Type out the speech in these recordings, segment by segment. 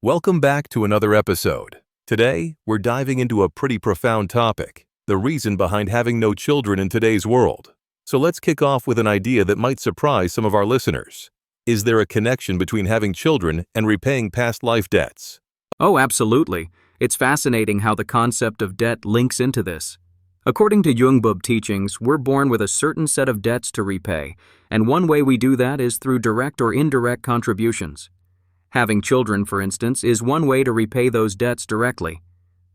Welcome back to another episode. Today, we're diving into a pretty profound topic, the reason behind having no children in today's world. So let's kick off with an idea that might surprise some of our listeners. Is there a connection between having children and repaying past life debts? Oh, absolutely. It's fascinating how the concept of debt links into this. According to Jungbeop teachings, we're born with a certain set of debts to repay, and one way we do that is through direct or indirect contributions. Having children, for instance, is one way to repay those debts directly.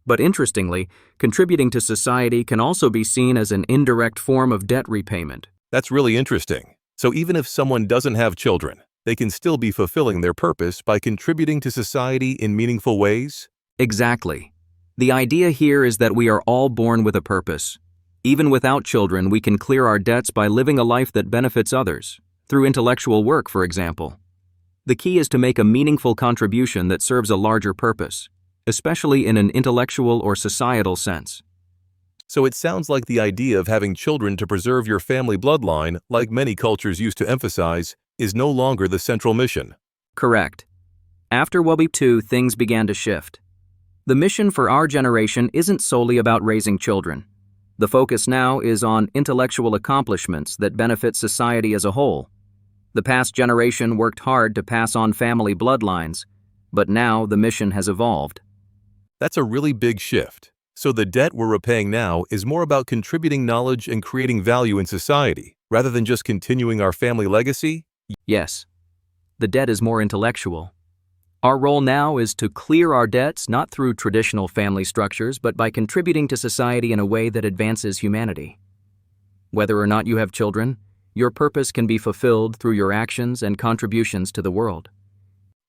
But interestingly, contributing to society can also be seen as an indirect form of debt repayment. That's really interesting. So even if someone doesn't have children, they can still be fulfilling their purpose by contributing to society in meaningful ways? Exactly. The idea here is that we are all born with a purpose. Even without children, we can clear our debts by living a life that benefits others, through intellectual work, for example. The key is to make a meaningful contribution that serves a larger purpose, especially in an intellectual or societal sense. So it sounds like the idea of having children to preserve your family bloodline, like many cultures used to emphasize, is no longer the central mission. Correct. After World War II, things began to shift. The mission for our generation isn't solely about raising children. The focus now is on intellectual accomplishments that benefit society as a whole. The past generation worked hard to pass on family bloodlines, but now the mission has evolved. That's a really big shift. So the debt we're repaying now is more about contributing knowledge and creating value in society, rather than just continuing our family legacy? Yes, the debt is more intellectual. Our role now is to clear our debts not through traditional family structures, but by contributing to society in a way that advances humanity. Whether or not you have children, your purpose can be fulfilled through your actions and contributions to the world.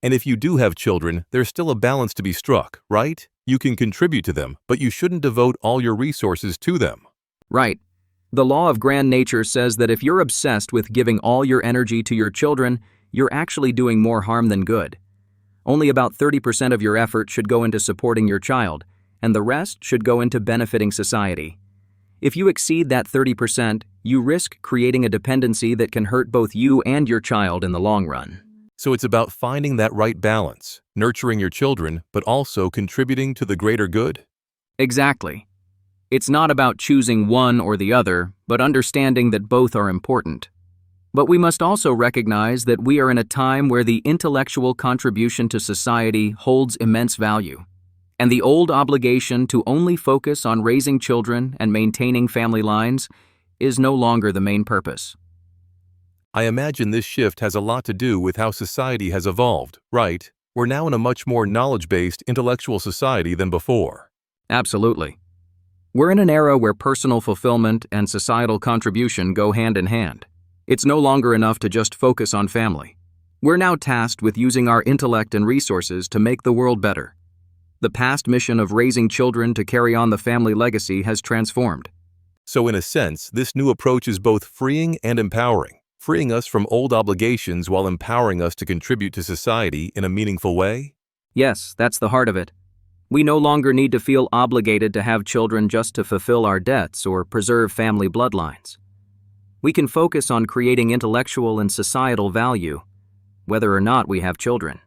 And if you do have children, there's still a balance to be struck, right? You can contribute to them, but you shouldn't devote all your resources to them. Right. The law of grand nature says that if you're obsessed with giving all your energy to your children, you're actually doing more harm than good. Only about 30% of your effort should go into supporting your child, and the rest should go into benefiting society. If you exceed that 30%, you risk creating a dependency that can hurt both you and your child in the long run. So it's about finding that right balance, nurturing your children, but also contributing to the greater good? Exactly. It's not about choosing one or the other, but understanding that both are important. But we must also recognize that we are in a time where the intellectual contribution to society holds immense value, and the old obligation to only focus on raising children and maintaining family lines is no longer the main purpose. I imagine this shift has a lot to do with how society has evolved, right? We're now in a much more knowledge-based intellectual society than before. Absolutely. We're in an era where personal fulfillment and societal contribution go hand in hand. It's no longer enough to just focus on family. We're now tasked with using our intellect and resources to make the world better. The past mission of raising children to carry on the family legacy has transformed. So in a sense, this new approach is both freeing and empowering, freeing us from old obligations while empowering us to contribute to society in a meaningful way? Yes, that's the heart of it. We no longer need to feel obligated to have children just to fulfill our debts or preserve family bloodlines. We can focus on creating intellectual and societal value, whether or not we have children.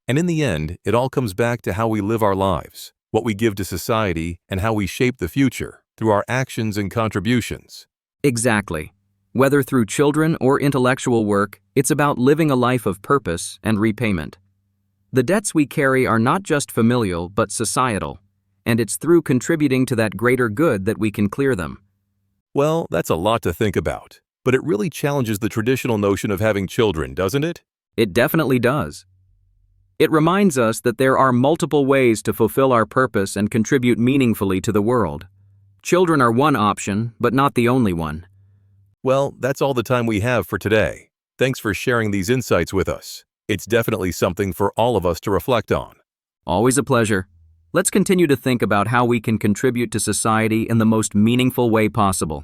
And in the end, it all comes back to how we live our lives, what we give to society, and how we shape the future through our actions and contributions. Exactly. Whether through children or intellectual work, it's about living a life of purpose and repayment. The debts we carry are not just familial but societal, and it's through contributing to that greater good that we can clear them. Well, that's a lot to think about, but it really challenges the traditional notion of having children, doesn't it? It definitely does. It reminds us that there are multiple ways to fulfill our purpose and contribute meaningfully to the world. Children are one option, but not the only one. Well, that's all the time we have for today. Thanks for sharing these insights with us. It's definitely something for all of us to reflect on. Always a pleasure. Let's continue to think about how we can contribute to society in the most meaningful way possible.